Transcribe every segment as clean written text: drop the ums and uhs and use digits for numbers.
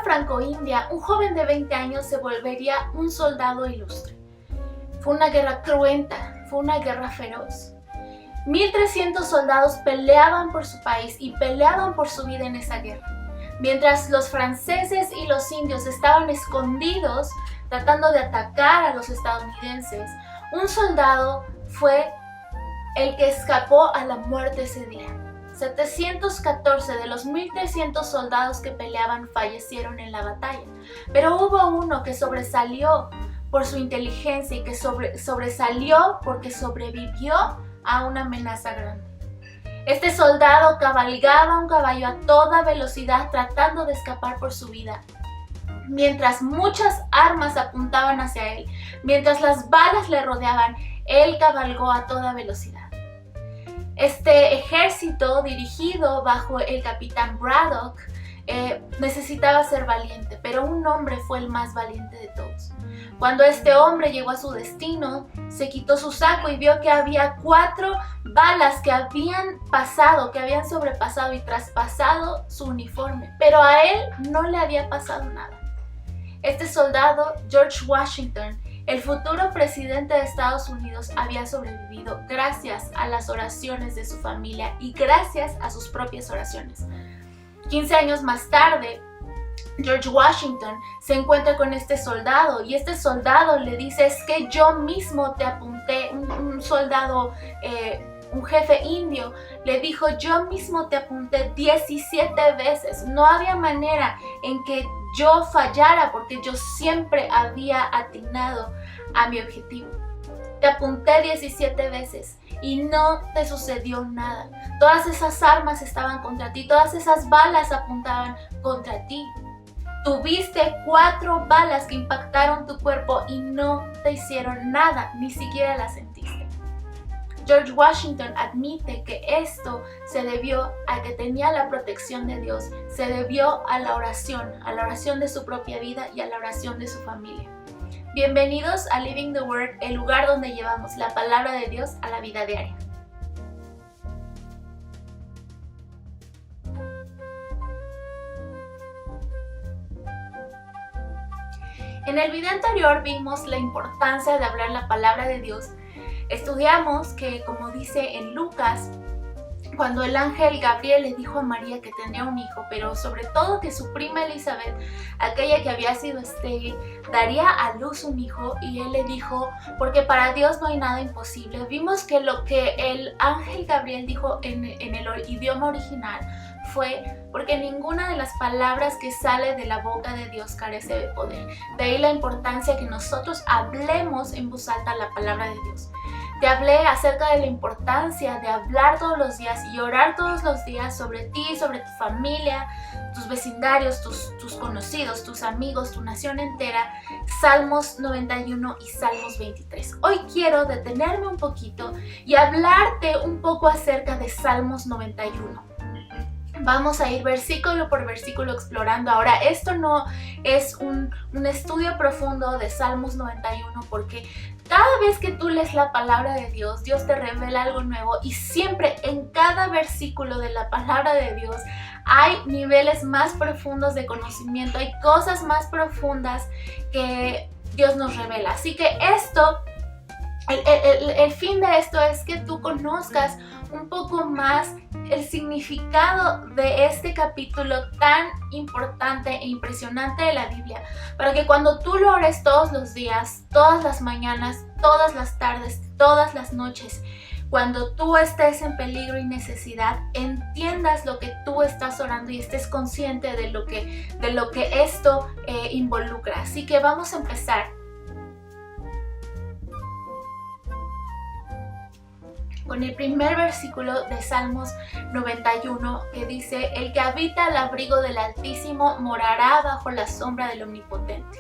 franco-india, un joven de 20 años se volvería un soldado ilustre. Fue una guerra cruenta, fue una guerra feroz. 1300 soldados peleaban por su país y peleaban por su vida en esa guerra. Mientras los franceses y los indios estaban escondidos tratando de atacar a los estadounidenses, un soldado fue el que escapó a la muerte ese día. 714 de los 1300 soldados que peleaban fallecieron en la batalla, pero hubo uno que sobresalió por su inteligencia y que sobresalió porque sobrevivió a una amenaza grande. Este soldado cabalgaba un caballo a toda velocidad tratando de escapar por su vida. Mientras muchas armas apuntaban hacia él, mientras las balas le rodeaban, él cabalgó a toda velocidad. Este ejército, dirigido bajo el capitán Braddock, necesitaba ser valiente, pero un hombre fue el más valiente de todos. Cuando este hombre llegó a su destino, se quitó su saco y vio que había 4 balas que habían sobrepasado y traspasado su uniforme, pero a él no le había pasado nada. Este soldado, George Washington, el futuro presidente de Estados Unidos, había sobrevivido gracias a las oraciones de su familia y gracias a sus propias oraciones. 15 años más tarde, George Washington se encuentra con este soldado y este soldado le dice: es que yo mismo te apunté. Un soldado, un jefe indio, le dijo: yo mismo te apunté 17 veces. No había manera en que yo fallara porque yo siempre había atinado a mi objetivo. Te apunté 17 veces y no te sucedió nada. Todas esas armas estaban contra ti, todas esas balas apuntaban contra ti. Tuviste 4 balas que impactaron tu cuerpo y no te hicieron nada, ni siquiera las sentiste. George Washington admite que esto se debió a que tenía la protección de Dios, se debió a la oración de su propia vida y a la oración de su familia. Bienvenidos a Living the Word, el lugar donde llevamos la palabra de Dios a la vida diaria. En el video anterior vimos la importancia de hablar la palabra de Dios. Estudiamos que, como dice en Lucas, cuando el ángel Gabriel le dijo a María que tendría un hijo, pero sobre todo que su prima Elizabeth, aquella que había sido estéril, daría a luz un hijo, y él le dijo: porque para Dios no hay nada imposible. Vimos que lo que el ángel Gabriel dijo en el idioma original fue: porque ninguna de las palabras que sale de la boca de Dios carece de poder. De ahí la importancia que nosotros hablemos en voz alta la palabra de Dios. Te hablé acerca de la importancia de hablar todos los días y orar todos los días sobre ti, sobre tu familia, tus vecindarios, tus conocidos, tus amigos, tu nación entera. Salmos 91 y Salmos 23. Hoy quiero detenerme un poquito y hablarte un poco acerca de Salmos 91. Vamos a ir versículo por versículo explorando. Ahora, esto no es un estudio profundo de Salmos 91, porque cada vez que tú lees la palabra de Dios, Dios te revela algo nuevo, y siempre en cada versículo de la palabra de Dios hay niveles más profundos de conocimiento, hay cosas más profundas que Dios nos revela. Así que el fin de esto es que tú conozcas un poco más el significado de este capítulo tan importante e impresionante de la Biblia, para que cuando tú lo ores todos los días, todas las mañanas, todas las tardes, todas las noches, cuando tú estés en peligro y necesidad, entiendas lo que tú estás orando y estés consciente de lo que esto involucra. Así que vamos a empezar con el primer versículo de Salmos 91, que dice: el que habita al abrigo del Altísimo morará bajo la sombra del Omnipotente.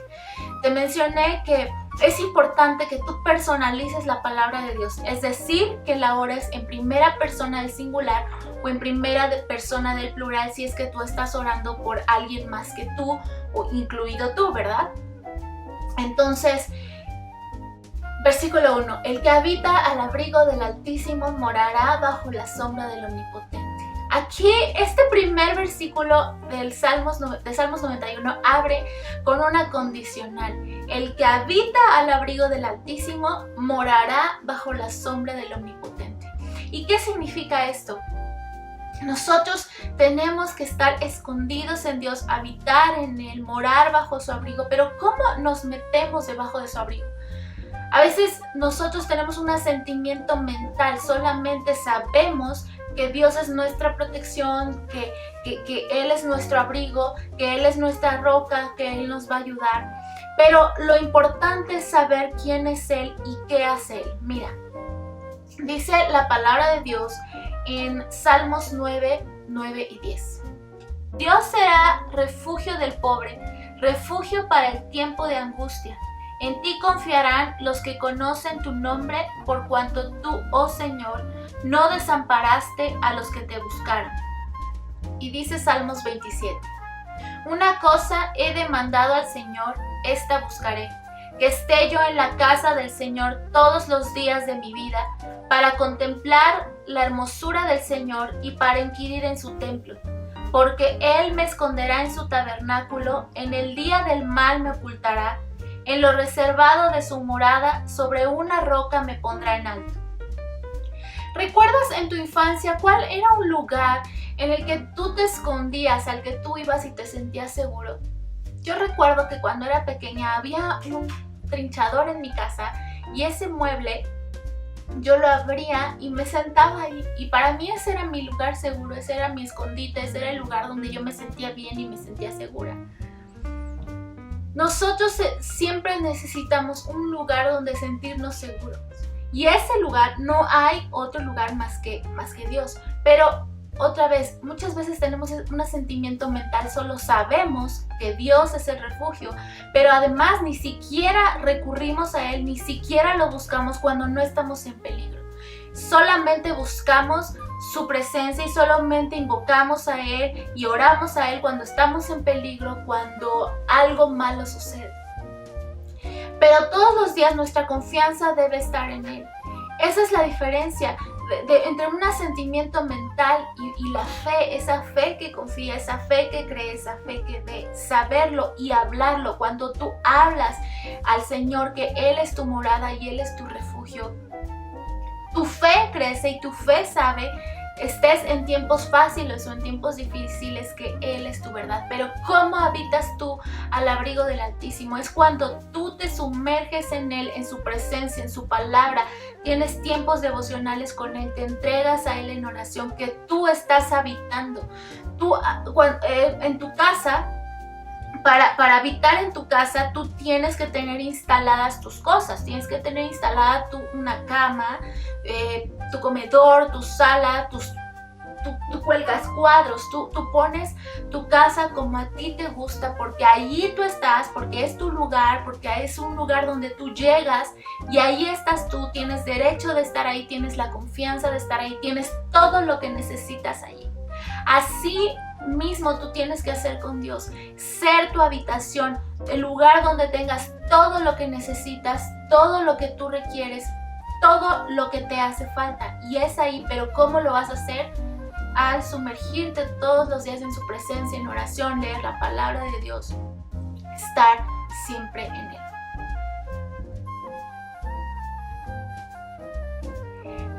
Te mencioné que es importante que tú personalices la palabra de Dios, es decir, que la ores en primera persona del singular o en primera persona del plural si es que tú estás orando por alguien más que tú, o incluido tú, ¿verdad? Entonces, versículo 1. El que habita al abrigo del Altísimo morará bajo la sombra del Omnipotente. Aquí este primer versículo de Salmos 91 abre con una condicional. El que habita al abrigo del Altísimo morará bajo la sombra del Omnipotente. ¿Y qué significa esto? Nosotros tenemos que estar escondidos en Dios, habitar en Él, morar bajo su abrigo. Pero ¿cómo nos metemos debajo de su abrigo? A veces nosotros tenemos un asentimiento mental, solamente sabemos que Dios es nuestra protección, que Él es nuestro abrigo, que Él es nuestra roca, que Él nos va a ayudar. Pero lo importante es saber quién es Él y qué hace Él. Mira, dice la palabra de Dios en Salmos 9, 9 y 10. Dios será refugio del pobre, refugio para el tiempo de angustia. En ti confiarán los que conocen tu nombre, por cuanto tú, oh Señor, no desamparaste a los que te buscaron. Y dice Salmos 27. Una cosa he demandado al Señor, esta buscaré, que esté yo en la casa del Señor todos los días de mi vida, para contemplar la hermosura del Señor y para inquirir en su templo. Porque Él me esconderá en su tabernáculo, en el día del mal me ocultará, en lo reservado de su morada, sobre una roca me pondrá en alto. ¿Recuerdas en tu infancia cuál era un lugar en el que tú te escondías, al que tú ibas y te sentías seguro? Yo recuerdo que cuando era pequeña había un trinchador en mi casa y ese mueble yo lo abría y me sentaba ahí, y para mí ese era mi lugar seguro, ese era mi escondite, ese era el lugar donde yo me sentía bien y me sentía segura. Nosotros siempre necesitamos un lugar donde sentirnos seguros, y ese lugar no hay otro lugar más que Dios. Pero otra vez, muchas veces tenemos un asentimiento mental, solo sabemos que Dios es el refugio, pero además ni siquiera recurrimos a Él, ni siquiera lo buscamos cuando no estamos en peligro. Solamente buscamos su presencia y solamente invocamos a Él y oramos a Él cuando estamos en peligro, cuando algo malo sucede. Pero todos los días nuestra confianza debe estar en Él. Esa es la diferencia entre un asentimiento mental y la fe, esa fe que confía, esa fe que cree, esa fe que ve, saberlo y hablarlo. Cuando tú hablas al Señor que Él es tu morada y Él es tu refugio, tu fe crece y tu fe sabe, estés en tiempos fáciles o en tiempos difíciles, que Él es tu verdad. Pero ¿cómo habitas tú al abrigo del Altísimo? Es cuando tú te sumerges en Él, en su presencia, en su palabra, tienes tiempos devocionales con Él, te entregas a Él en oración, que tú estás habitando. Tú en tu casa, para habitar en tu casa, tú tienes que tener instaladas tus cosas. Tienes que tener instalada una cama, tu comedor, tu sala, tú cuelgas cuadros, tú pones tu casa como a ti te gusta, porque allí tú estás, porque es tu lugar, porque es un lugar donde tú llegas y ahí estás tú, tienes derecho de estar ahí, tienes la confianza de estar ahí, tienes todo lo que necesitas allí. Así mismo tú tienes que hacer con Dios, ser tu habitación, el lugar donde tengas todo lo que necesitas, todo lo que tú requieres, todo lo que te hace falta, y es ahí. Pero ¿cómo lo vas a hacer? Al sumergirte todos los días en su presencia, en oración, leer la palabra de Dios, estar siempre en Él.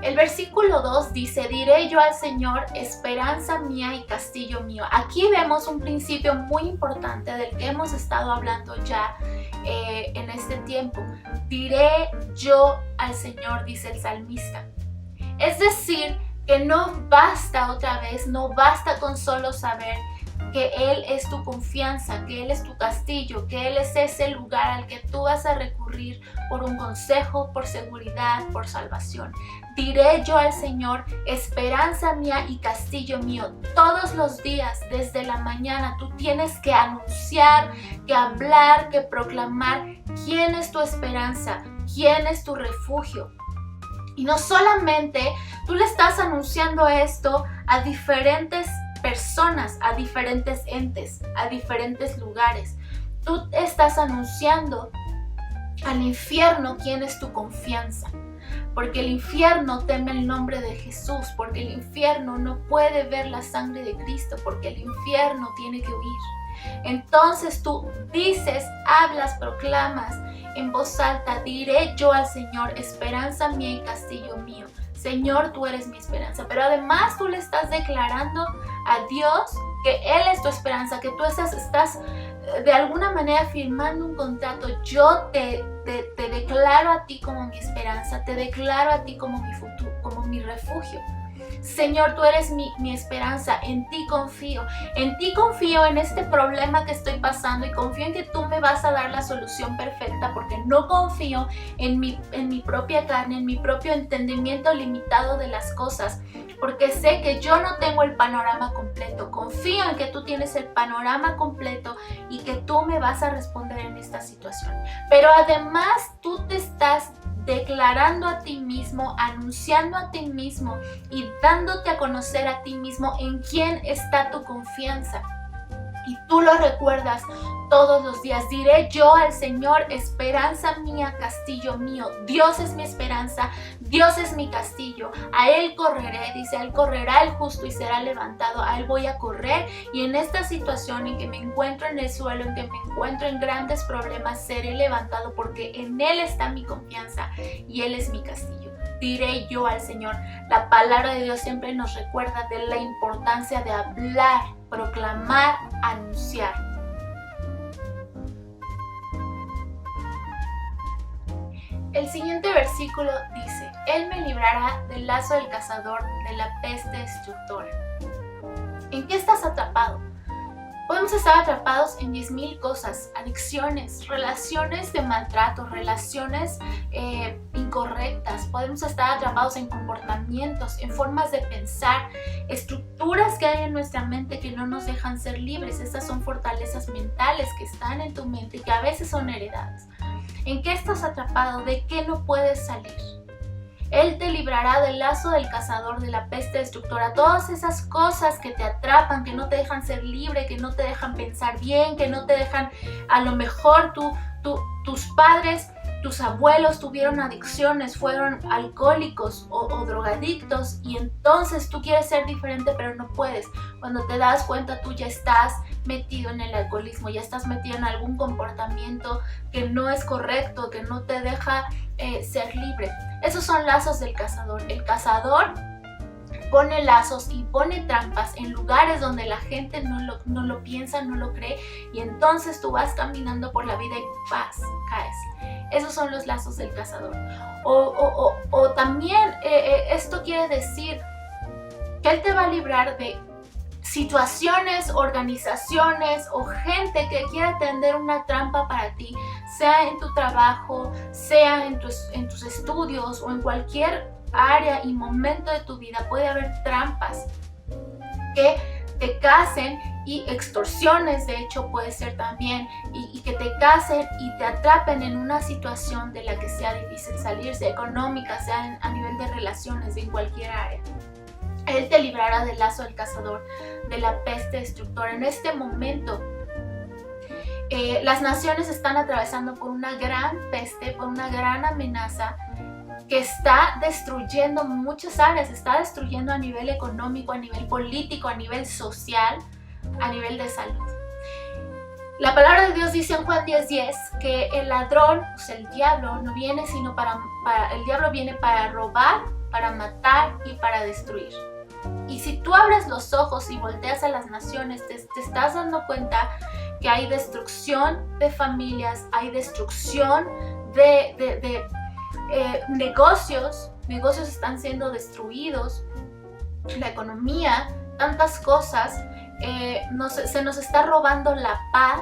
El versículo 2 dice: diré yo al Señor, esperanza mía y castillo mío. Aquí vemos un principio muy importante del que hemos estado hablando ya en este tiempo. Diré yo al Señor, dice el salmista. Es decir, que no basta otra vez, no basta con solo saber que Él es tu confianza, que Él es tu castillo, que Él es ese lugar al que tú vas a recurrir por un consejo, por seguridad, por salvación. Diré yo al Señor, esperanza mía y castillo mío. Todos los días, desde la mañana, tú tienes que anunciar, que hablar, que proclamar quién es tu esperanza, quién es tu refugio. Y no solamente tú le estás anunciando esto a diferentes personas, a diferentes entes, a diferentes lugares. Tú estás anunciando al infierno quién es tu confianza. porque el infierno teme el nombre de Jesús, porque el infierno no puede ver la sangre de Cristo, porque el infierno tiene que huir. Entonces tú dices, hablas, proclamas en voz alta: diré yo al Señor, esperanza mía y castillo mío. Señor, tú eres mi esperanza. Pero además tú le estás declarando a Dios que Él es tu esperanza, que tú estás de alguna manera firmando un contrato. Yo te declaro a ti como mi esperanza, te declaro a ti como mi futuro, como mi refugio. Señor, tú eres mi esperanza, en ti confío en este problema que estoy pasando, y confío en que tú me vas a dar la solución perfecta, porque no confío en mi propia carne, en mi propio entendimiento limitado de las cosas, porque sé que yo no tengo el panorama completo. Confío en que tú tienes el panorama completo y que tú me vas a responder en esta situación. Pero además tú te estás declarando a ti mismo, anunciando a ti mismo y dándote a conocer a ti mismo en quién está tu confianza. Y tú lo recuerdas todos los días. Diré yo al Señor, esperanza mía, castillo mío. Dios es mi esperanza, Dios es mi castillo. A Él correré, dice, a Él correrá el justo y será levantado. A Él voy a correr, y en esta situación en que me encuentro en el suelo, en que me encuentro en grandes problemas, seré levantado, porque en Él está mi confianza y Él es mi castillo. Diré yo al Señor. La palabra de Dios siempre nos recuerda de la importancia de hablar, proclamar, anunciar. El siguiente versículo dice: Él me librará del lazo del cazador, de la peste destructora. ¿En qué estás atrapado? Podemos estar atrapados en 10,000 cosas: adicciones, relaciones de maltrato, relaciones incorrectas. Podemos estar atrapados en comportamientos, en formas de pensar, estructuras que hay en nuestra mente que no nos dejan ser libres. Estas son fortalezas mentales que están en tu mente y que a veces son heredadas. ¿En qué estás atrapado? ¿De qué no puedes salir? Él te librará del lazo del cazador, de la peste destructora. Todas esas cosas que te atrapan, que no te dejan ser libre, que no te dejan pensar bien, que no te dejan, a lo mejor tus padres, tus abuelos tuvieron adicciones, fueron alcohólicos o drogadictos, y entonces tú quieres ser diferente pero no puedes. Cuando te das cuenta, tú ya estás metido en el alcoholismo, ya estás metido en algún comportamiento que no es correcto, que no te deja ser libre. Esos son lazos del cazador. El cazador pone lazos y pone trampas en lugares donde la gente no lo piensa, no lo cree, y entonces tú vas caminando por la vida y caes. Esos son los lazos del cazador. O también esto quiere decir que Él te va a librar de situaciones, organizaciones o gente que quiera tender una trampa para ti, sea en tu trabajo, sea en tus estudios o en cualquier área y momento de tu vida. Puede haber trampas que te casen, y extorsiones, de hecho, puede ser también, y que te casen y te atrapen en una situación de la que sea difícil salir, sea económica, sea a nivel de relaciones, en cualquier área. Él te librará del lazo del cazador, de la peste destructora. En este momento, las naciones están atravesando por una gran peste, por una gran amenaza que está destruyendo muchas áreas. Está destruyendo a nivel económico, a nivel político, a nivel social, a nivel de salud. La palabra de Dios dice en Juan 10:10 que el ladrón, o sea, el diablo, no viene sino el diablo viene para robar, para matar y para destruir. Y si tú abres los ojos y volteas a las naciones, te estás dando cuenta que hay destrucción de familias, hay destrucción de negocios están siendo destruidos, la economía, tantas cosas. Se nos está robando la paz,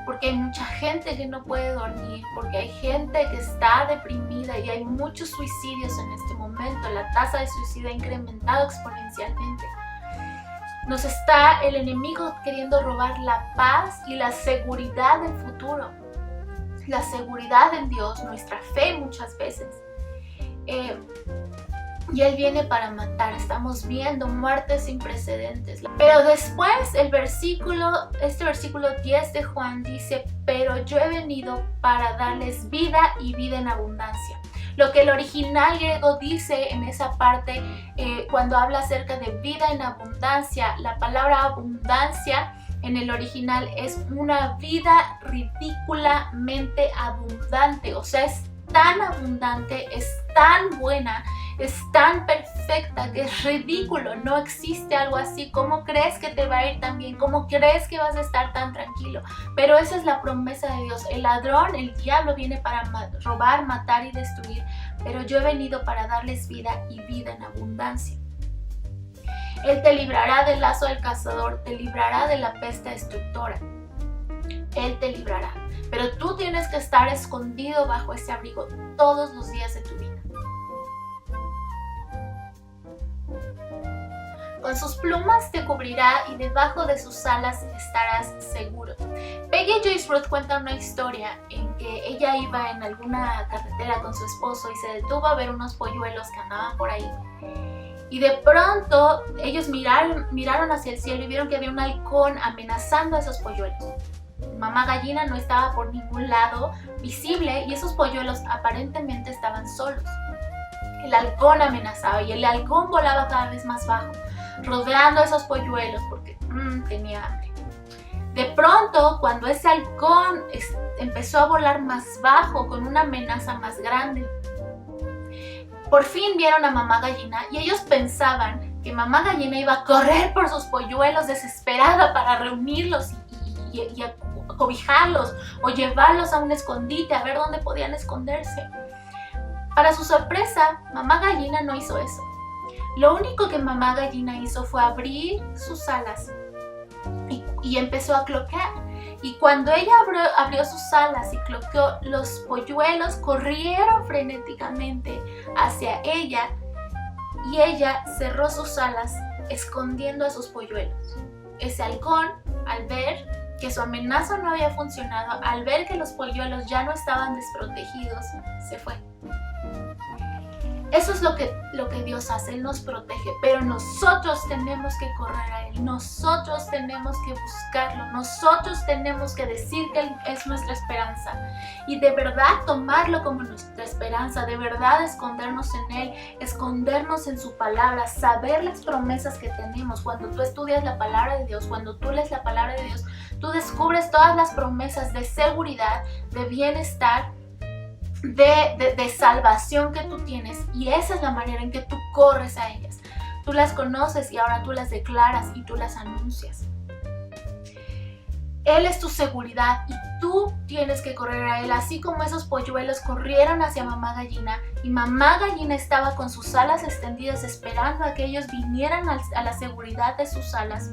porque hay mucha gente que no puede dormir, porque hay gente que está deprimida, y hay muchos suicidios en este momento. La tasa de suicidio ha incrementado exponencialmente. Nos está el enemigo queriendo robar la paz y la seguridad del futuro, la seguridad en Dios, nuestra fe muchas veces. Y Él viene para matar. Estamos viendo muertes sin precedentes. Pero después este versículo 10 de Juan dice: pero yo he venido para darles vida y vida en abundancia. Lo que el original griego dice en esa parte, cuando habla acerca de vida en abundancia, la palabra abundancia en el original es una vida ridículamente abundante. O sea, es tan abundante, es tan buena, es tan perfecta que es ridículo. No existe algo así. ¿Cómo crees que te va a ir tan bien? ¿Cómo crees que vas a estar tan tranquilo? Pero esa es la promesa de Dios. El ladrón, el diablo, viene para robar, matar y destruir, pero yo he venido para darles vida y vida en abundancia. Él te librará del lazo del cazador, te librará de la peste destructora. Él te librará. Pero tú tienes que estar escondido bajo ese abrigo todos los días de tu vida. Con sus plumas te cubrirá y debajo de sus alas estarás seguro. Peggy Joyce Ruth cuenta una historia en que ella iba en alguna carretera con su esposo y se detuvo a ver unos polluelos que andaban por ahí. Y de pronto ellos miraron hacia el cielo y vieron que había un halcón amenazando a esos polluelos. Mamá gallina no estaba por ningún lado visible y esos polluelos aparentemente estaban solos. El halcón amenazaba y el halcón volaba cada vez más bajo, rodeando a esos polluelos porque tenía hambre. De pronto, cuando ese halcón empezó a volar más bajo con una amenaza más grande, por fin vieron a mamá gallina y ellos pensaban que mamá gallina iba a correr por sus polluelos desesperada para reunirlos y cobijarlos o llevarlos a un escondite a ver dónde podían esconderse. Para su sorpresa, mamá gallina no hizo eso. Lo único que mamá gallina hizo fue abrir sus alas y empezó a cloquear. Y cuando ella abrió sus alas y cloqueó, los polluelos corrieron frenéticamente hacia ella y ella cerró sus alas escondiendo a sus polluelos. Ese halcón, al ver que su amenaza no había funcionado, al ver que los polluelos ya no estaban desprotegidos, se fue. Eso es lo que Dios hace, Él nos protege, pero nosotros tenemos que correr a Él, nosotros tenemos que buscarlo, nosotros tenemos que decir que Él es nuestra esperanza y de verdad tomarlo como nuestra esperanza, de verdad escondernos en Él, escondernos en su palabra, saber las promesas que tenemos. Cuando tú estudias la palabra de Dios, cuando tú lees la palabra de Dios, tú descubres todas las promesas de seguridad, de bienestar, de salvación que tú tienes, y esa es la manera en que tú corres a ellas. Tú las conoces y ahora tú las declaras y tú las anuncias. Él es tu seguridad y tú tienes que correr a Él, así como esos polluelos corrieron hacia mamá gallina y mamá gallina estaba con sus alas extendidas esperando a que ellos vinieran a la seguridad de sus alas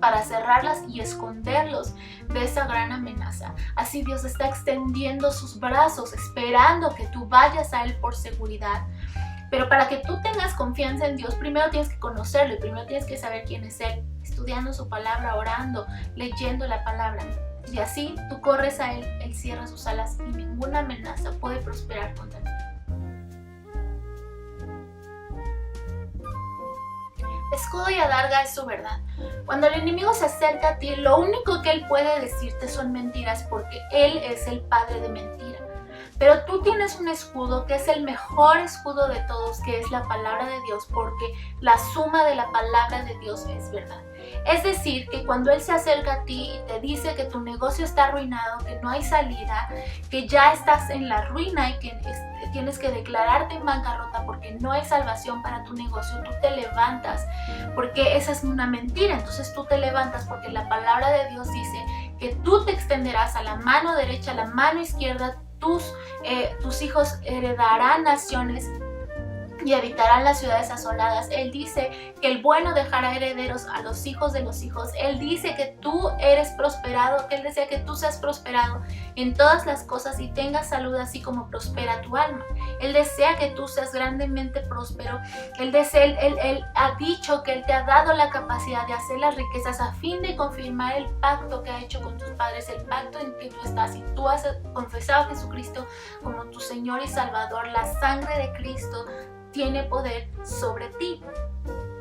para cerrarlas y esconderlos de esa gran amenaza. Así Dios está extendiendo sus brazos, esperando que tú vayas a Él por seguridad. Pero para que tú tengas confianza en Dios, primero tienes que conocerlo y primero tienes que saber quién es Él, estudiando su palabra, orando, leyendo la palabra. Y así tú corres a Él, Él cierra sus alas y ninguna amenaza puede prosperar contra ti. Escudo y adarga es su verdad. Cuando el enemigo se acerca a ti, lo único que él puede decirte son mentiras, porque él es el padre de mentira. Pero tú tienes un escudo que es el mejor escudo de todos, que es la palabra de Dios, porque la suma de la palabra de Dios es verdad. Es decir, que cuando Él se acerca a ti y te dice que tu negocio está arruinado, que no hay salida, que ya estás en la ruina y que tienes que declararte en bancarrota porque no hay salvación para tu negocio, tú te levantas, porque esa es una mentira. Entonces tú te levantas porque la palabra de Dios dice que tú te extenderás a la mano derecha, a la mano izquierda, tus hijos heredarán naciones y habitarán las ciudades asoladas. Él dice que el bueno dejará herederos a los hijos de los hijos. Él dice que tú eres prosperado, que Él desea que tú seas prosperado en todas las cosas y tengas salud así como prospera tu alma. Él desea que tú seas grandemente próspero. Él ha dicho que Él te ha dado la capacidad de hacer las riquezas a fin de confirmar el pacto que ha hecho con tus padres, el pacto en que tú estás. Y tú has confesado a Jesucristo como tu Señor y Salvador. La sangre de Cristo tiene poder sobre ti.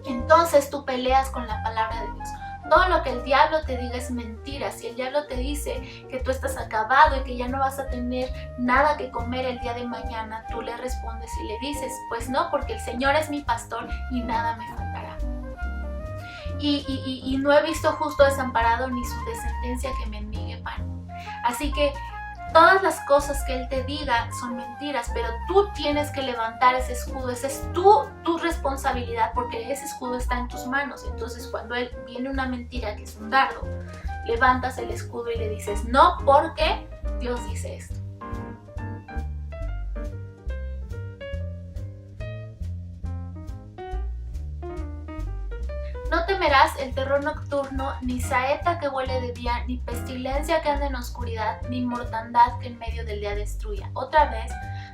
Entonces tú peleas con la palabra de Dios. todo lo que el diablo te diga es mentira. Si el diablo te dice que tú estás acabado y que ya no vas a tener nada que comer el día de mañana, tú le respondes y le dices, pues no, porque el Señor es mi pastor y nada me faltará. Y no he visto justo desamparado ni su descendencia que mendigue pan. Así que todas las cosas que Él te diga son mentiras, pero tú tienes que levantar ese escudo. Esa es tu responsabilidad, porque ese escudo está en tus manos. Entonces cuando Él viene una mentira que es un dardo, levantas el escudo y le dices, no, porque Dios dice esto. No temerás el terror nocturno, ni saeta que vuele de día, ni pestilencia que ande en oscuridad, ni mortandad que en medio del día destruya. Otra vez,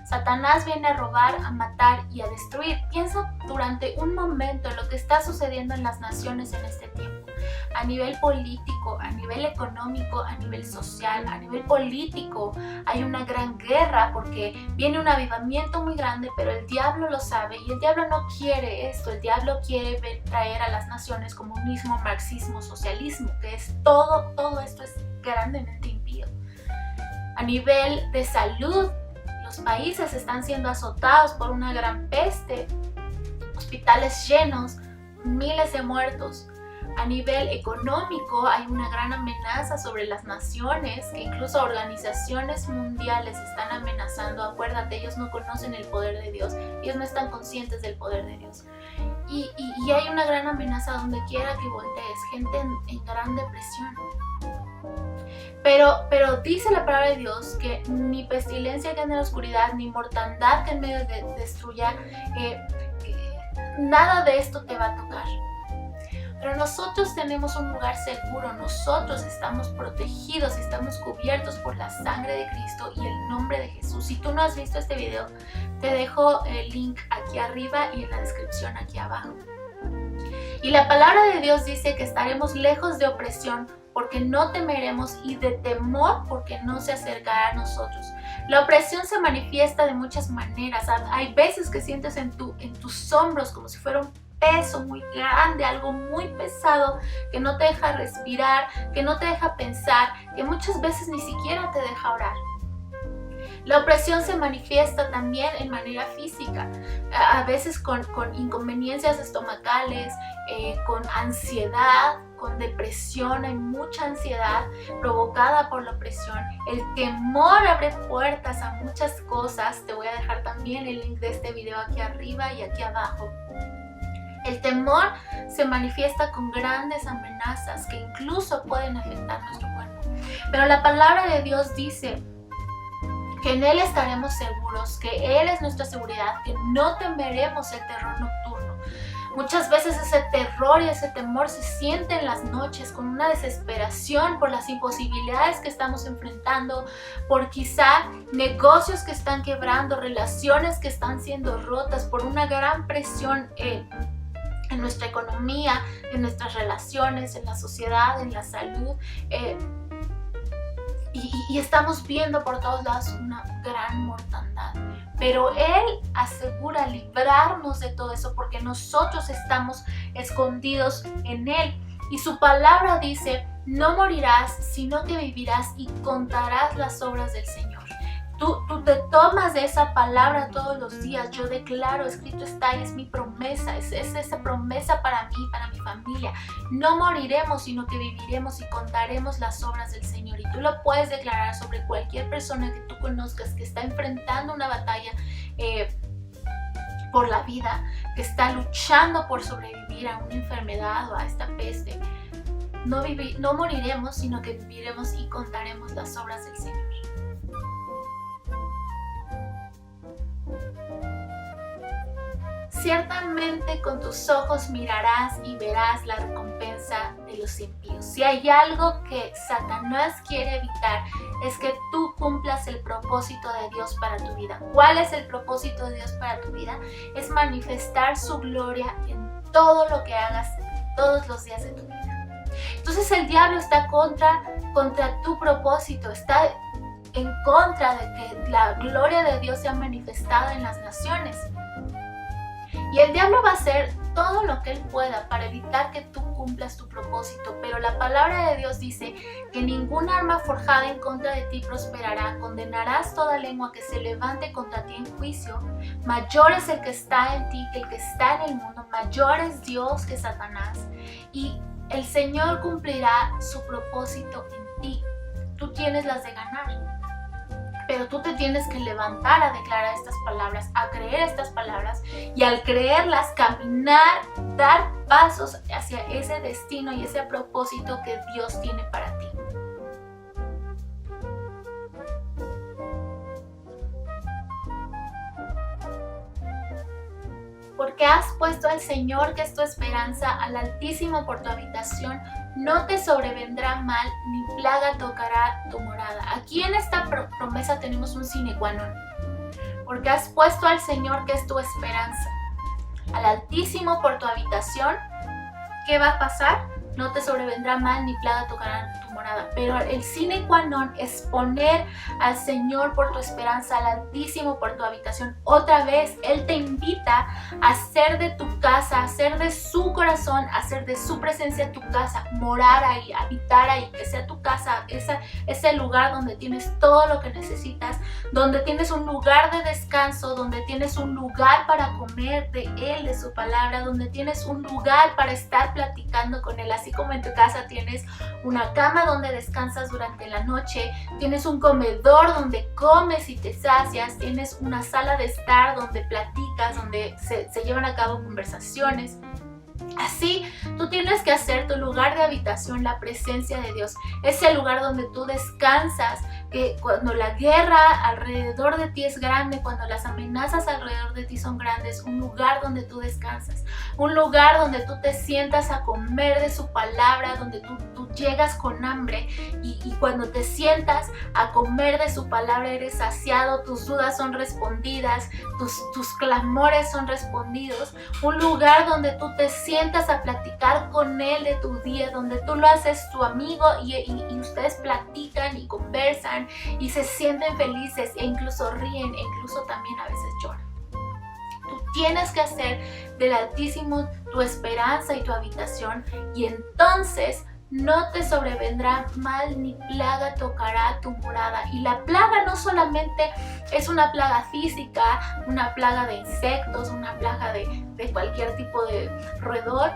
Satanás viene a robar, a matar y a destruir. Piensa durante un momento en lo que está sucediendo en las naciones en este tiempo. A nivel político, a nivel económico, a nivel social, a nivel político, hay una gran guerra porque viene un avivamiento muy grande, pero el diablo lo sabe y el diablo no quiere esto. El diablo quiere traer a las naciones comunismo, marxismo, socialismo, que es todo esto es grandemente impío. A nivel de salud, los países están siendo azotados por una gran peste, hospitales llenos, miles de muertos. A nivel económico hay una gran amenaza sobre las naciones, que incluso organizaciones mundiales están amenazando. Acuérdate, ellos no conocen el poder de Dios, ellos no están conscientes del poder de Dios. Y hay una gran amenaza donde quiera que voltees, gente en gran depresión. Pero dice la palabra de Dios que ni pestilencia que ande en la oscuridad, ni mortandad que en medio destruya, nada de esto te va a tocar. Pero nosotros tenemos un lugar seguro, nosotros estamos protegidos, estamos cubiertos por la sangre de Cristo y el nombre de Jesús. Si tú no has visto este video, te dejo el link aquí arriba y en la descripción aquí abajo. Y la palabra de Dios dice que estaremos lejos de opresión porque no temeremos, y de temor porque no se acercará a nosotros. La opresión se manifiesta de muchas maneras. Hay veces que sientes en tus hombros como si fuera un peso muy grande, algo muy pesado que no te deja respirar, que no te deja pensar, que muchas veces ni siquiera te deja orar. La opresión se manifiesta también en manera física, a veces con inconveniencias estomacales, con ansiedad, con depresión. Hay mucha ansiedad provocada por la opresión. El temor abre puertas a muchas cosas. Te voy a dejar también el link de este video aquí arriba y aquí abajo. El temor se manifiesta con grandes amenazas que incluso pueden afectar nuestro cuerpo. Pero la palabra de Dios dice que en Él estaremos seguros, que Él es nuestra seguridad, que no temeremos el terror nocturno. Muchas veces ese terror y ese temor se siente en las noches con una desesperación por las imposibilidades que estamos enfrentando, por quizá negocios que están quebrando, relaciones que están siendo rotas, por una gran presión en nuestra economía, en nuestras relaciones, en la sociedad, en la salud. Y estamos viendo por todos lados una gran mortandad. Pero Él asegura librarnos de todo eso porque nosotros estamos escondidos en Él. Y su palabra dice, no morirás, sino que vivirás y contarás las obras del Señor. Tú te tomas de esa palabra todos los días. Yo declaro, escrito está y es mi promesa, es esa promesa para mí, para mi familia. No moriremos, sino que viviremos y contaremos las obras del Señor. Y tú lo puedes declarar sobre cualquier persona que tú conozcas que está enfrentando una batalla por la vida, que está luchando por sobrevivir a una enfermedad o a esta peste. No moriremos, sino que viviremos y contaremos las obras del Señor. Ciertamente con tus ojos mirarás y verás la recompensa de los impíos. Si hay algo que Satanás quiere evitar, es que tú cumplas el propósito de Dios para tu vida. ¿Cuál es el propósito de Dios para tu vida? Es manifestar su gloria en todo lo que hagas todos los días de tu vida. Entonces el diablo está contra tu propósito, está en contra de que la gloria de Dios sea manifestada en las naciones. Y el diablo va a hacer todo lo que Él pueda para evitar que tú cumplas tu propósito, pero la palabra de Dios dice que ninguna arma forjada en contra de ti prosperará. Condenarás toda lengua que se levante contra ti en juicio. Mayor es el que está en ti que el que está en el mundo, mayor es Dios que Satanás, y el Señor cumplirá su propósito en ti. Tú tienes las de ganar, pero tú te tienes que levantar a declarar estas palabras, a creer estas palabras, y al creerlas caminar, dar pasos hacia ese destino y ese propósito que Dios tiene para ti. Porque has puesto al Señor, que es tu esperanza, al Altísimo por tu habitación, no te sobrevendrá mal, ni plaga tocará tu morada. Aquí en esta promesa tenemos un sine qua non. Porque has puesto al Señor, que es tu esperanza, al Altísimo por tu habitación, ¿qué va a pasar? No te sobrevendrá mal, ni plaga tocará tu morada. Pero el sine qua non es poner al Señor por tu esperanza, al Altísimo por tu habitación. Otra vez, Él te invita a hacer de tu casa, a hacer de su corazón, a hacer de su presencia tu casa, morar ahí, habitar ahí, que sea tu casa, ese lugar donde tienes todo lo que necesitas, donde tienes un lugar de descanso, donde tienes un lugar para comer de Él, de su palabra, donde tienes un lugar para estar platicando con Él. Así como en tu casa tienes una cama donde descansas durante la noche, tienes un comedor donde comes y te sacias, tienes una sala de estar donde platicas, donde se llevan a cabo conversaciones. Así, tú tienes que hacer tu lugar de habitación la presencia de Dios, ese lugar donde tú descansas, que cuando la guerra alrededor de ti es grande, cuando las amenazas alrededor de ti son grandes, un lugar donde tú descansas, un lugar donde tú te sientas a comer de su palabra, donde tú llegas con hambre y cuando te sientas a comer de su palabra eres saciado, tus dudas son respondidas, tus clamores son respondidos, un lugar donde tú te sientas a platicar con Él de tu día, donde tú lo haces tu amigo y ustedes platican y conversan y se sienten felices e incluso ríen e incluso también a veces lloran. Tú tienes que hacer del Altísimo tu esperanza y tu habitación, y entonces no te sobrevendrá mal, ni plaga tocará tu morada. Y la plaga no solamente es una plaga física, una plaga de insectos, una plaga de cualquier tipo de roedor,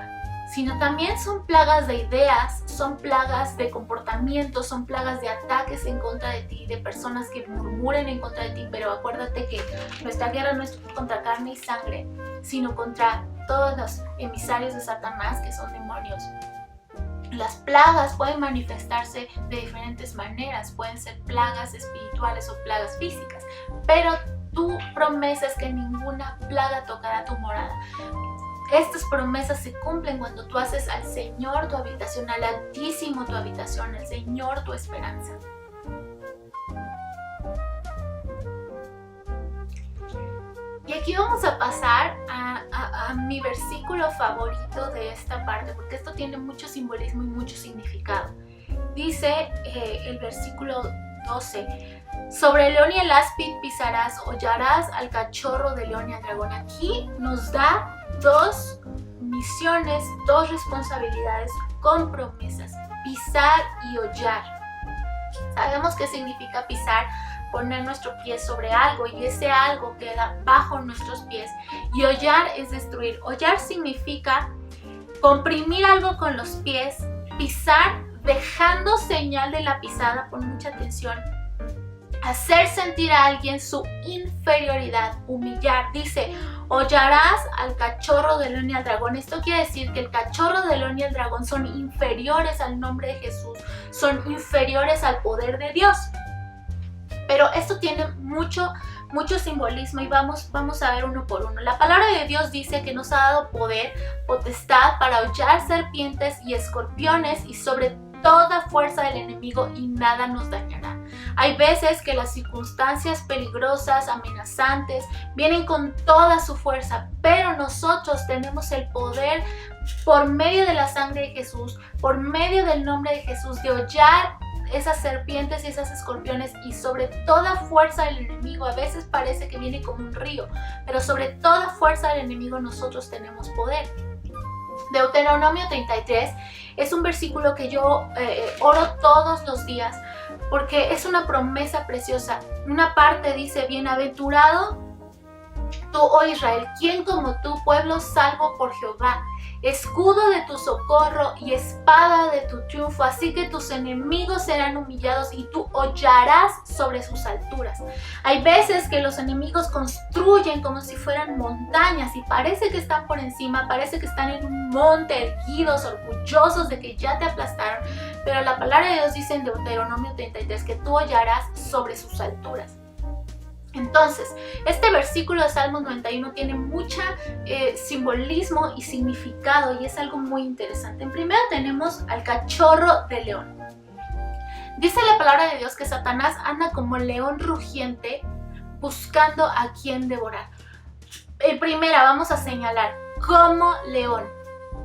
sino también son plagas de ideas, son plagas de comportamientos, son plagas de ataques en contra de ti, de personas que murmuren en contra de ti. Pero acuérdate que nuestra guerra no es contra carne y sangre, sino contra todos los emisarios de Satanás, que son demonios. Las plagas pueden manifestarse de diferentes maneras, pueden ser plagas espirituales o plagas físicas, pero tu promesa es que ninguna plaga tocará tu morada. Estas promesas se cumplen cuando tú haces al Señor tu habitación, al Altísimo tu habitación, al Señor tu esperanza. Y aquí vamos a pasar a mi versículo favorito de esta parte, porque esto tiene mucho simbolismo y mucho significado. Dice el versículo 12: sobre el león y el áspid pisarás, hollarás al cachorro de león y al dragón. Aquí nos da dos misiones, dos responsabilidades con promesas: pisar y hollar. Sabemos qué significa pisar: poner nuestro pie sobre algo y ese algo queda bajo nuestros pies. Y hollar es destruir. Hollar significa comprimir algo con los pies, pisar dejando señal de la pisada, pon mucha atención, hacer sentir a alguien su inferioridad, humillar. Dice: hollarás al cachorro del león y al dragón. Esto quiere decir que el cachorro del león y el dragón son inferiores al nombre de Jesús, son inferiores al poder de Dios. Pero esto tiene mucho simbolismo y vamos a ver uno por uno. La palabra de Dios dice que nos ha dado poder, potestad para hollar serpientes y escorpiones y sobre toda fuerza del enemigo, y nada nos dañará. Hay veces que las circunstancias peligrosas, amenazantes, vienen con toda su fuerza, pero nosotros tenemos el poder por medio de la sangre de Jesús, por medio del nombre de Jesús, de hollar esas serpientes y esas escorpiones y sobre toda fuerza del enemigo. A veces parece que viene como un río, pero sobre toda fuerza del enemigo nosotros tenemos poder. Deuteronomio 33 es un versículo que yo oro todos los días porque es una promesa preciosa. Una parte dice: bienaventurado tú, oh Israel, ¿quién como tú, pueblo salvo por Jehová? Escudo de tu socorro y espada de tu triunfo, así que tus enemigos serán humillados y tú hollarás sobre sus alturas. Hay veces que los enemigos construyen como si fueran montañas y parece que están por encima, parece que están en un monte erguidos, orgullosos de que ya te aplastaron, pero la palabra de Dios dice en Deuteronomio 33 que tú hollarás sobre sus alturas. Entonces, este versículo de Salmos 91 tiene mucho simbolismo y significado y es algo muy interesante. En primero tenemos al cachorro de león. Dice la palabra de Dios que Satanás anda como león rugiente buscando a quien devorar. En primera vamos a señalar como león.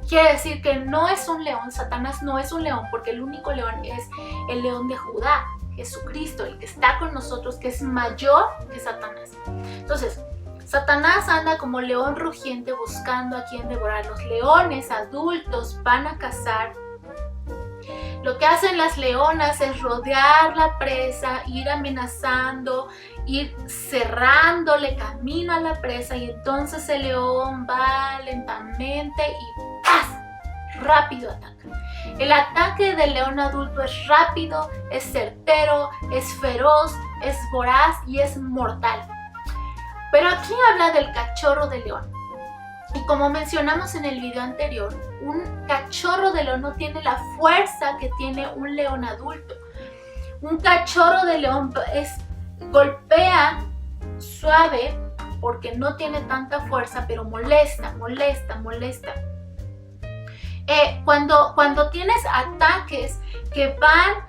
Quiere decir que no es un león, Satanás no es un león, porque el único león es el león de Judá, Jesucristo, el que está con nosotros, que es mayor que Satanás. Entonces, Satanás anda como león rugiente buscando a quien devorar. Los leones adultos van a cazar. Lo que hacen las leonas es rodear la presa, ir amenazando, ir cerrándole camino a la presa, y entonces el león va lentamente y ¡paz! Rápido ataca. El ataque del león adulto es rápido, es certero, es feroz, es voraz y es mortal. Pero aquí habla del cachorro de león. Y como mencionamos en el video anterior, un cachorro de león no tiene la fuerza que tiene un león adulto. Un cachorro de león golpea suave porque no tiene tanta fuerza, pero molesta. Cuando tienes ataques que van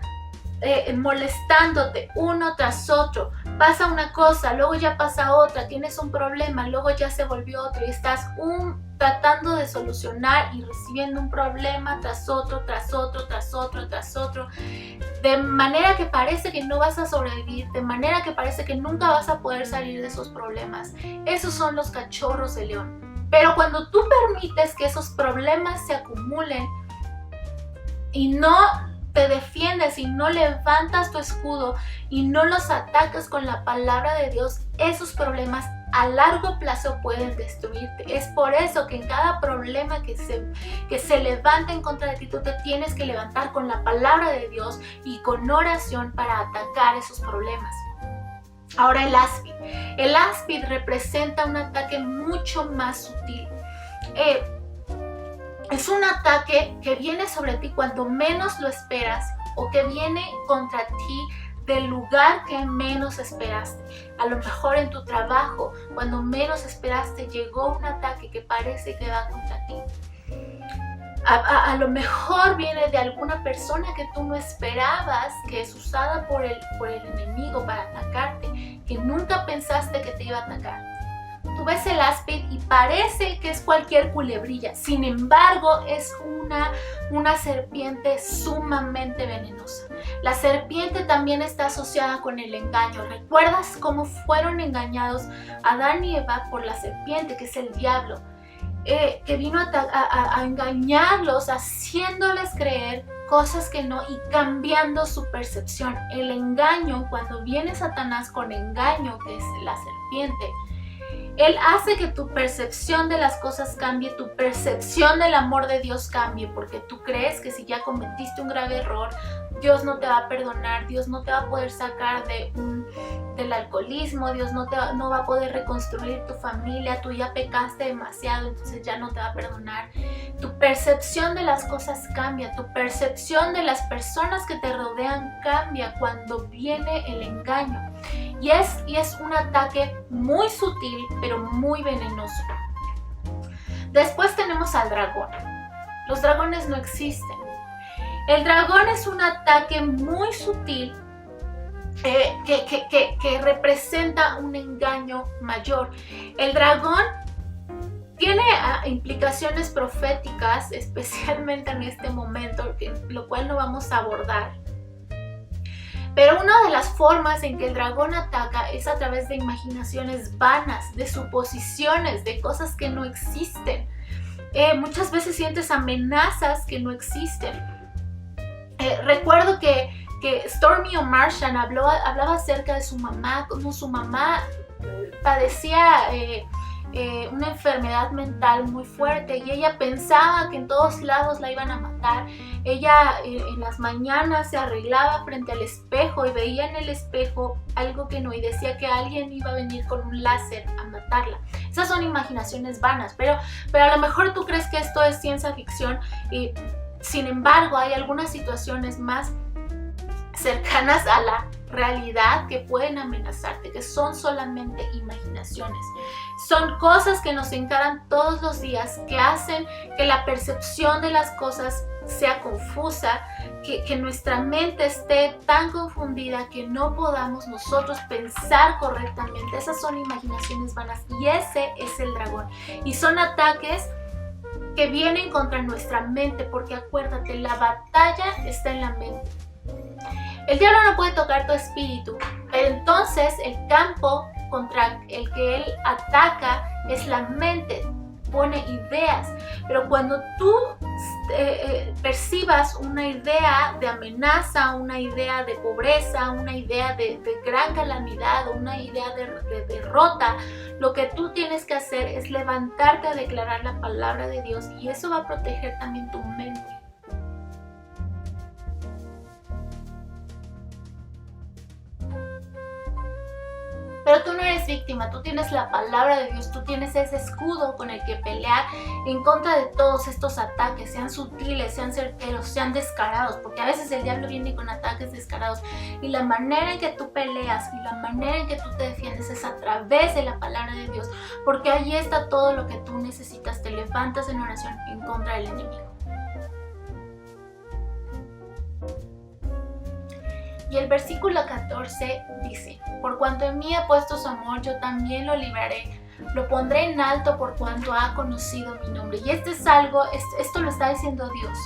molestándote uno tras otro, pasa una cosa, luego ya pasa otra, tienes un problema, luego ya se volvió otro y estás tratando de solucionar y recibiendo un problema tras otro, de manera que parece que no vas a sobrevivir, de manera que parece que nunca vas a poder salir de esos problemas. Esos son los cachorros de león. Pero cuando tú permites que esos problemas se acumulen y no te defiendes y no levantas tu escudo y no los atacas con la palabra de Dios, esos problemas a largo plazo pueden destruirte. Es por eso que en cada problema que se levanta en contra de ti, tú te tienes que levantar con la palabra de Dios y con oración para atacar esos problemas. Ahora el áspid. El áspid representa un ataque mucho más sutil. Es un ataque que viene sobre ti cuando menos lo esperas o que viene contra ti del lugar que menos esperaste. A lo mejor en tu trabajo, cuando menos esperaste, llegó un ataque que parece que va contra ti. A lo mejor viene de alguna persona que tú no esperabas, que es usada por el enemigo para atacarte, que nunca pensaste que te iba a atacar. Tú ves el áspid y parece que es cualquier culebrilla, sin embargo es una serpiente sumamente venenosa. La serpiente también está asociada con el engaño. ¿Recuerdas cómo fueron engañados Adán y Eva por la serpiente, que es el diablo? Que vino a engañarlos, haciéndoles creer cosas que no y cambiando su percepción. El engaño, cuando viene Satanás con engaño, que es la serpiente, él hace que tu percepción de las cosas cambie, tu percepción del amor de Dios cambie, porque tú crees que si ya cometiste un grave error, Dios no te va a perdonar, Dios no te va a poder sacar del alcoholismo, Dios no va a poder reconstruir tu familia, tú ya pecaste demasiado, entonces ya no te va a perdonar. Tu percepción de las cosas cambia, tu percepción de las personas que te rodean cambia cuando viene el engaño. Y es un ataque muy sutil, pero muy venenoso. Después tenemos al dragón. Los dragones no existen. El dragón es un ataque muy sutil que representa un engaño mayor. El dragón tiene implicaciones proféticas, especialmente en este momento, lo cual no vamos a abordar. Pero una de las formas en que el dragón ataca es a través de imaginaciones vanas, de suposiciones, de cosas que no existen. Muchas veces sientes amenazas que no existen. Recuerdo que Stormy O'Martian hablaba acerca de su mamá, como su mamá padecía una enfermedad mental muy fuerte y ella pensaba que en todos lados la iban a matar. Ella en las mañanas se arreglaba frente al espejo y veía en el espejo algo que no, y decía que alguien iba a venir con un láser a matarla. Esas son imaginaciones vanas, pero a lo mejor tú crees que esto es ciencia ficción, y sin embargo hay algunas situaciones más cercanas a la realidad que pueden amenazarte, que son solamente imaginaciones. Son cosas que nos encaran todos los días, que hacen que la percepción de las cosas sea confusa, que nuestra mente esté tan confundida que no podamos nosotros pensar correctamente. Esas son imaginaciones vanas y ese es el dragón. Y son ataques que vienen contra nuestra mente, porque acuérdate, la batalla está en la mente. El diablo no puede tocar tu espíritu, pero entonces el campo contra el que él ataca es la mente, pone ideas. Pero cuando tú percibas una idea de amenaza, una idea de pobreza, una idea de gran calamidad, una idea de derrota, lo que tú tienes que hacer es levantarte a declarar la palabra de Dios, y eso va a proteger también tu mente. Pero tú no eres víctima, tú tienes la palabra de Dios, tú tienes ese escudo con el que pelear en contra de todos estos ataques, sean sutiles, sean certeros, sean descarados, porque a veces el diablo viene con ataques descarados, y la manera en que tú peleas y la manera en que tú te defiendes es a través de la palabra de Dios, porque allí está todo lo que tú necesitas. Te levantas en oración en contra del enemigo. Y el versículo 14 dice: por cuanto en mí ha puesto su amor, yo también lo libraré, lo pondré en alto por cuanto ha conocido mi nombre. Y esto lo está diciendo Dios.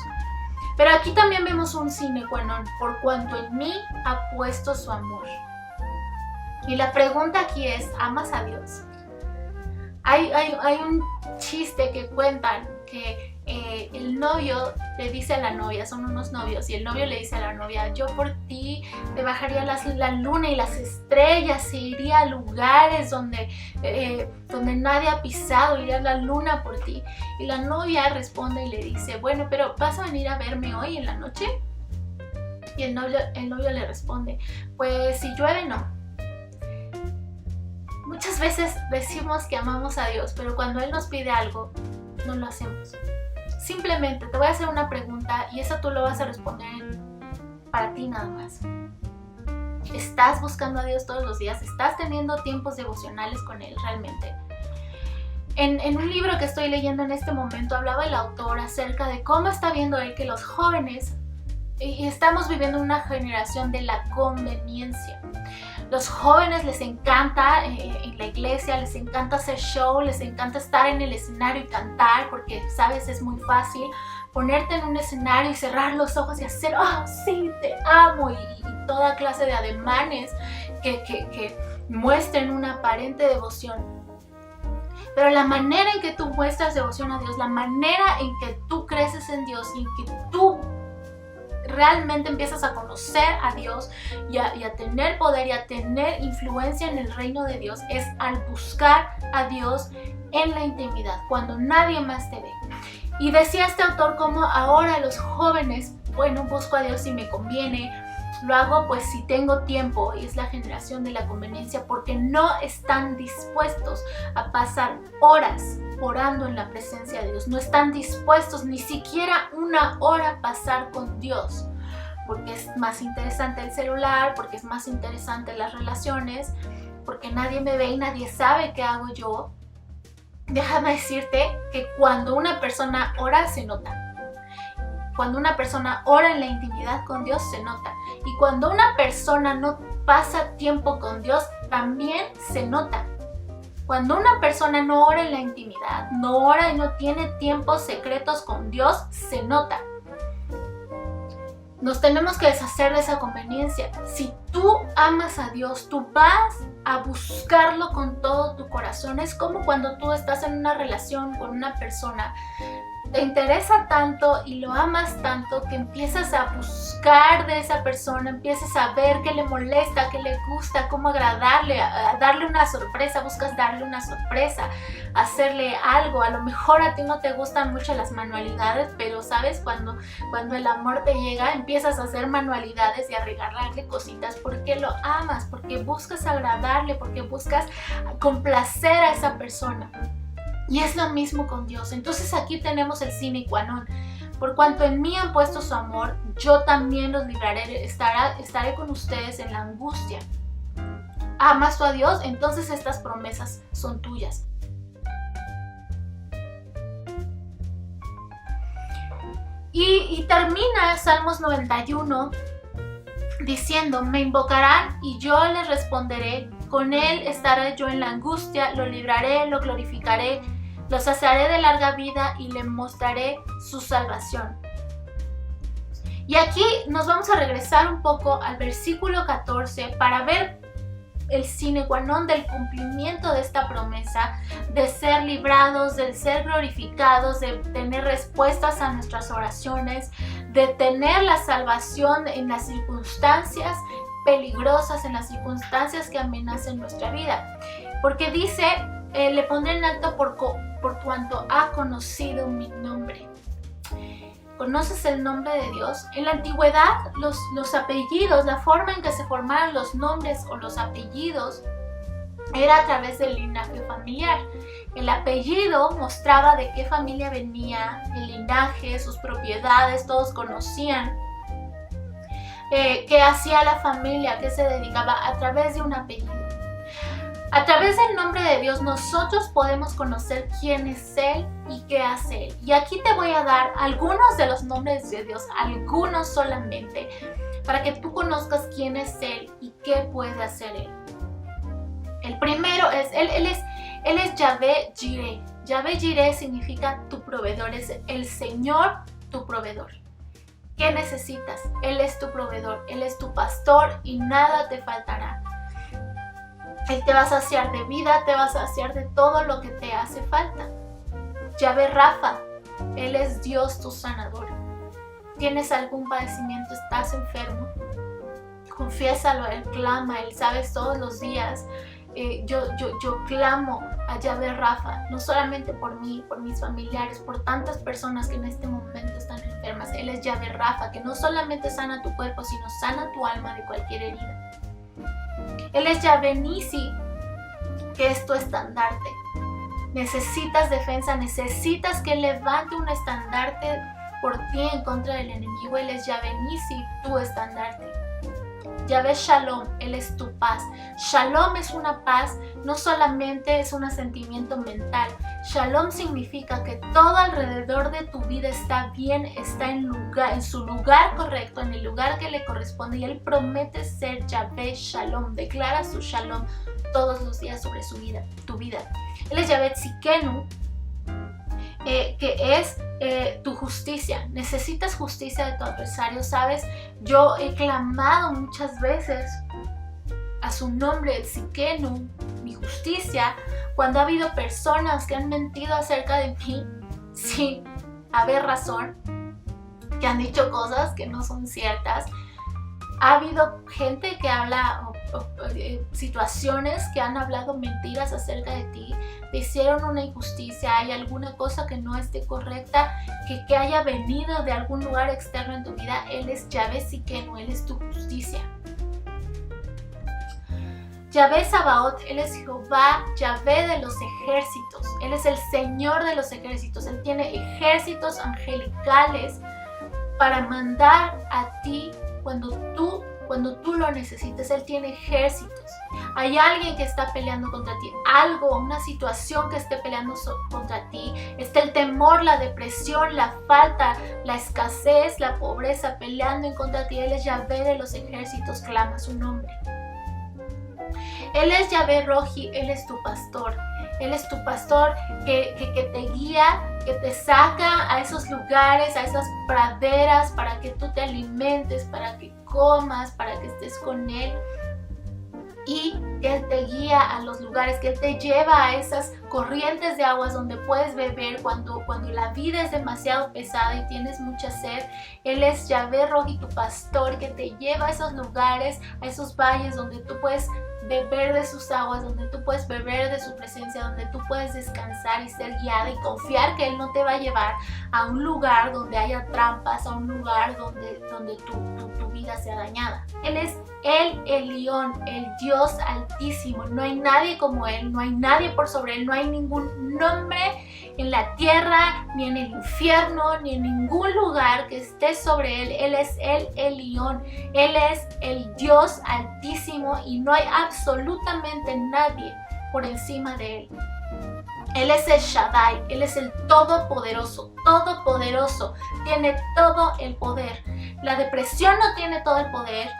Pero aquí también vemos un sine qua non: por cuanto en mí ha puesto su amor. Y la pregunta aquí es: ¿amas a Dios? Hay un chiste que cuentan que el novio le dice a la novia, son unos novios, y el novio le dice a la novia: yo por ti te bajaría la luna y las estrellas, e iría a lugares donde nadie ha pisado, iría a la luna por ti. Y la novia responde y le dice: bueno, pero ¿vas a venir a verme hoy en la noche? Y el novio le responde: pues si llueve no. Muchas veces decimos que amamos a Dios, pero cuando Él nos pide algo, no lo hacemos. Simplemente te voy a hacer una pregunta y eso tú lo vas a responder para ti nada más. ¿Estás buscando a Dios todos los días? ¿Estás teniendo tiempos devocionales con Él realmente? En un libro que estoy leyendo en este momento hablaba el autor acerca de cómo está viendo él que los jóvenes, y estamos viviendo una generación de la conveniencia. Los jóvenes les encanta en la iglesia, les encanta hacer show, les encanta estar en el escenario y cantar, porque sabes, es muy fácil ponerte en un escenario y cerrar los ojos y hacer "oh sí, te amo", y toda clase de ademanes que muestren una aparente devoción. Pero la manera en que tú muestras devoción a Dios, la manera en que tú creces en Dios y en que tú realmente empiezas a conocer a Dios y a tener poder y a tener influencia en el reino de Dios, es al buscar a Dios en la intimidad, cuando nadie más te ve. Y decía este autor como ahora los jóvenes, bueno, busco a Dios si me conviene, lo hago pues si tengo tiempo, y es la generación de la conveniencia, porque no están dispuestos a pasar horas orando en la presencia de Dios, no están dispuestos ni siquiera una hora a pasar con Dios, porque es más interesante el celular, porque es más interesante las relaciones, porque nadie me ve y nadie sabe qué hago yo. Déjame decirte que cuando una persona ora se nota. Cuando una persona ora en la intimidad con Dios se nota. Y cuando una persona no pasa tiempo con Dios también se nota. Cuando una persona no ora en la intimidad, no ora y no tiene tiempos secretos con Dios, se nota. nos tenemos que deshacer de esa conveniencia. Si tú amas a Dios, tú vas a buscarlo con todo tu corazón. Es como cuando tú estás en una relación con una persona, te interesa tanto y lo amas tanto que empiezas a buscar de esa persona, empiezas a ver qué le molesta, qué le gusta, cómo agradarle, a darle una sorpresa, buscas darle una sorpresa, hacerle algo. A lo mejor a ti no te gustan mucho las manualidades, pero sabes, cuando el amor te llega, empiezas a hacer manualidades y a regalarle cositas porque lo amas, porque buscas agradarle, porque buscas complacer a esa persona. Y es lo mismo con Dios. Entonces aquí tenemos el sine qua non. Por cuanto en mí han puesto su amor, yo también los libraré, estaré con ustedes en la angustia. ¿Amas tú a Dios? Entonces estas promesas son tuyas. Y termina Salmos 91 diciendo: me invocarán y yo les responderé, con él estaré yo en la angustia, lo libraré, lo glorificaré, lo saciaré de larga vida y le mostraré su salvación. Y aquí nos vamos a regresar un poco al versículo 14 para ver el sine qua non del cumplimiento de esta promesa, de ser librados, de ser glorificados, de tener respuestas a nuestras oraciones, de tener la salvación en las circunstancias peligrosas, en las circunstancias que amenazan nuestra vida. Porque dice, le pondré en alto por cuanto ha conocido mi nombre. ¿Conoces el nombre de Dios? En la antigüedad, los apellidos, la forma en que se formaron los nombres o los apellidos era a través del linaje familiar. El apellido mostraba de qué familia venía, el linaje, sus propiedades, todos conocían qué hacía la familia, qué se dedicaba a través de un apellido. A través del nombre de Dios nosotros podemos conocer quién es Él y qué hace Él. Y aquí te voy a dar algunos de los nombres de Dios, algunos solamente, para que tú conozcas quién es Él y qué puede hacer Él. El primero es, Él es Yahvé Jireh. Yahvé Jireh significa tu proveedor, es el Señor tu proveedor. ¿Qué necesitas? Él es tu proveedor, Él es tu pastor y nada te faltará. Él te va a saciar de vida, te va a saciar de todo lo que te hace falta. Yahvé Rafa, Él es Dios tu sanador. ¿Tienes algún padecimiento? ¿Estás enfermo? Confiésalo, Él clama, Él sabes todos los días. Yo clamo a Yahvé Rafa, no solamente por mí, por mis familiares, por tantas personas que en este momento están enfermas. Él es Yahvé Rafa, que no solamente sana tu cuerpo, sino sana tu alma de cualquier herida. Él es Yahvé Nisi, que es tu estandarte. Necesitas defensa, necesitas que Él levante un estandarte por ti en contra del enemigo. Él es Yahvé Nisi, tu estandarte. Yahvé Shalom, Él es tu paz. Shalom es una paz, no solamente es un sentimiento mental. Shalom significa que todo alrededor de tu vida está bien, está en su lugar correcto, en el lugar que le corresponde. Y Él promete ser Yahvé Shalom, declara su Shalom todos los días sobre tu vida. Él es Yahvé Tzidkenu, que es tu justicia. Necesitas justicia de tu adversario, ¿sabes? Yo he clamado muchas veces a su nombre, el Tzidkenu, mi justicia, cuando ha habido personas que han mentido acerca de mí sin haber razón, que han dicho cosas que no son ciertas. Ha habido gente que habla, situaciones que han hablado mentiras acerca de ti, te hicieron una injusticia, hay alguna cosa que no esté correcta, que haya venido de algún lugar externo en tu vida. Él es Yahvé Tzidkenu, Él es tu justicia. Yahvé Sabaoth, Él es Jehová, Yahvé de los ejércitos. Él es el Señor de los ejércitos. Él tiene ejércitos angelicales para mandar a ti cuando tú lo necesites. Él tiene ejércitos. Hay alguien que está peleando contra ti, algo, una situación que esté peleando contra ti. Está el temor, la depresión, la falta, la escasez, la pobreza peleando en contra de ti. Él es Yahvé de los ejércitos, clama su nombre. Él es Yahvé Rohi, Él es tu pastor. Él es tu pastor que te guía, que te saca a esos lugares, a esas praderas para que tú te alimentes, para que comas, para que estés con Él. Y que Él te guía a los lugares, que Él te lleva a esas corrientes de aguas donde puedes beber cuando la vida es demasiado pesada y tienes mucha sed. Él es Yahvé Rohi, tu pastor, que te lleva a esos lugares, a esos valles donde tú puedes beber de sus aguas, donde tú puedes beber de su presencia, donde tú puedes descansar y ser guiada y confiar que Él no te va a llevar a un lugar donde haya trampas, a un lugar donde tu vida sea dañada. Él es el Elión, el Dios altísimo. No hay nadie como Él, no hay nadie por sobre Él, no hay ningún nombre en la tierra, ni en el infierno, ni en ningún lugar que esté sobre Él. Él es el Elión, Él es el Dios altísimo y no hay absolutamente nadie por encima de Él. Él es el Shaddai, Él es el todopoderoso, tiene todo el poder. La depresión no tiene todo el poder,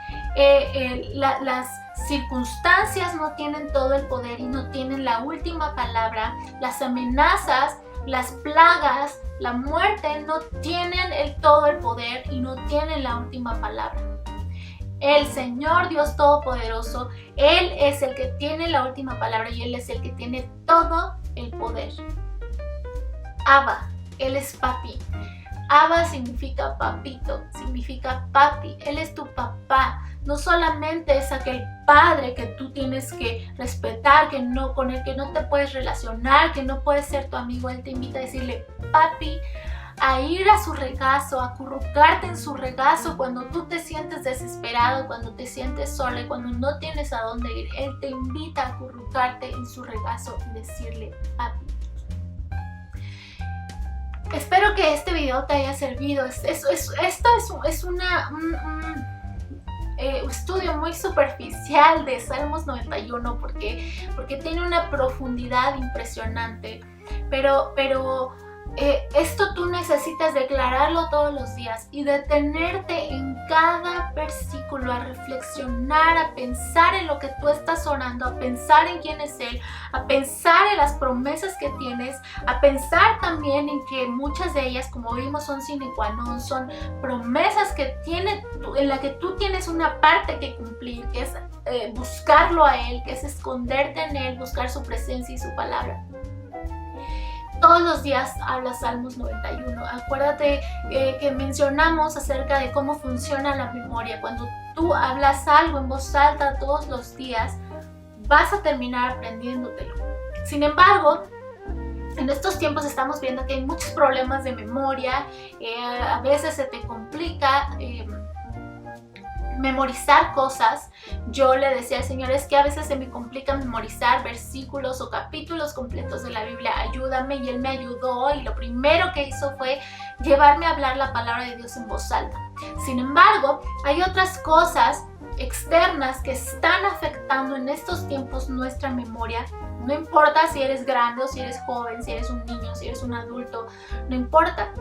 las circunstancias no tienen todo el poder y no tienen la última palabra. Las amenazas, las plagas, la muerte no tienen todo el poder y no tienen la última palabra. El Señor Dios Todopoderoso, Él es el que tiene la última palabra y Él es el que tiene todo el poder. Abba, Él es papi. Abba significa papito, significa papi. Él es tu papá. No solamente es aquel padre que tú tienes que respetar, con el que no te puedes relacionar, que no puedes ser tu amigo. Él te invita a decirle papi, a ir a su regazo, a acurrucarte en su regazo cuando tú te sientes desesperado, cuando te sientes sola y cuando no tienes a dónde ir. Él te invita a acurrucarte en su regazo y decirle papi. Espero que este video te haya servido. Esto es un estudio muy superficial de Salmos 91 porque tiene una profundidad impresionante, pero esto tú necesitas declararlo todos los días y detenerte en cada versículo a reflexionar, a pensar en lo que tú estás orando, a pensar en quién es Él, a pensar en las promesas que tienes, a pensar también en que muchas de ellas, como vimos, son sine qua non, son promesas que en la que tú tienes una parte que cumplir, que es buscarlo a Él, que es esconderte en Él, buscar su presencia y su palabra. Todos los días habla Salmos 91. Acuérdate que mencionamos acerca de cómo funciona la memoria. Cuando tú hablas algo en voz alta todos los días, vas a terminar aprendiéndotelo. Sin embargo, en estos tiempos estamos viendo que hay muchos problemas de memoria. A veces se te complica memorizar cosas. Yo le decía al Señor, es que a veces se me complica memorizar versículos o capítulos completos de la Biblia, ayúdame, y Él me ayudó y lo primero que hizo fue llevarme a hablar la palabra de Dios en voz alta. Sin embargo, hay otras cosas externas que están afectando en estos tiempos nuestra memoria. No importa si eres grande o si eres joven, si eres un niño, si eres un adulto, no importa.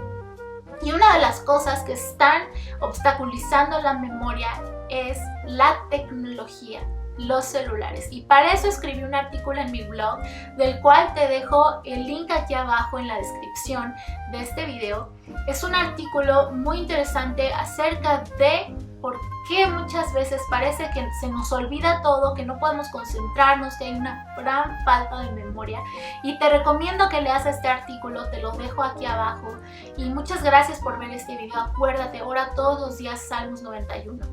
Y una de las cosas que están obstaculizando la memoria es la tecnología, los celulares. Y para eso escribí un artículo en mi blog, del cual te dejo el link aquí abajo en la descripción de este video. Es un artículo muy interesante acerca de por qué muchas veces parece que se nos olvida todo, que no podemos concentrarnos, que hay una gran falta de memoria. Y te recomiendo que leas este artículo, te lo dejo aquí abajo. Y muchas gracias por ver este video. Acuérdate, ora todos los días Salmos 91.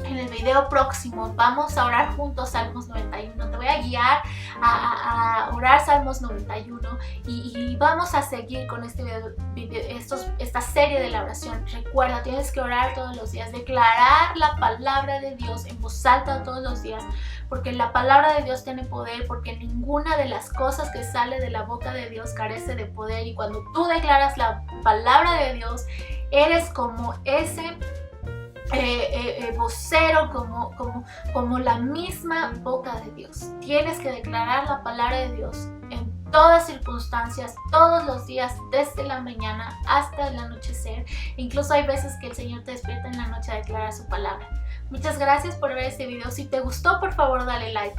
En el video próximo vamos a orar juntos Salmos 91. Te voy a guiar a orar Salmos 91 y vamos a seguir con esta serie de la oración. Recuerda, tienes que orar todos los días, declarar la palabra de Dios en voz alta todos los días, porque la palabra de Dios tiene poder, porque ninguna de las cosas que sale de la boca de Dios carece de poder. Y cuando tú declaras la palabra de Dios, eres como ese vocero, como la misma boca de Dios. Tienes que declarar la palabra de Dios en todas circunstancias, todos los días, desde la mañana hasta el anochecer. Incluso hay veces que el Señor te despierta en la noche a declarar su palabra. Muchas gracias por ver este video. Si te gustó, por favor dale like.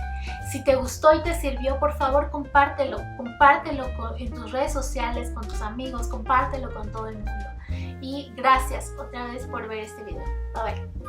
Si te gustó y te sirvió, por favor compártelo. Compártelo en tus redes sociales, con tus amigos, compártelo con todo el mundo. Y gracias otra vez por ver este video. Bye bye.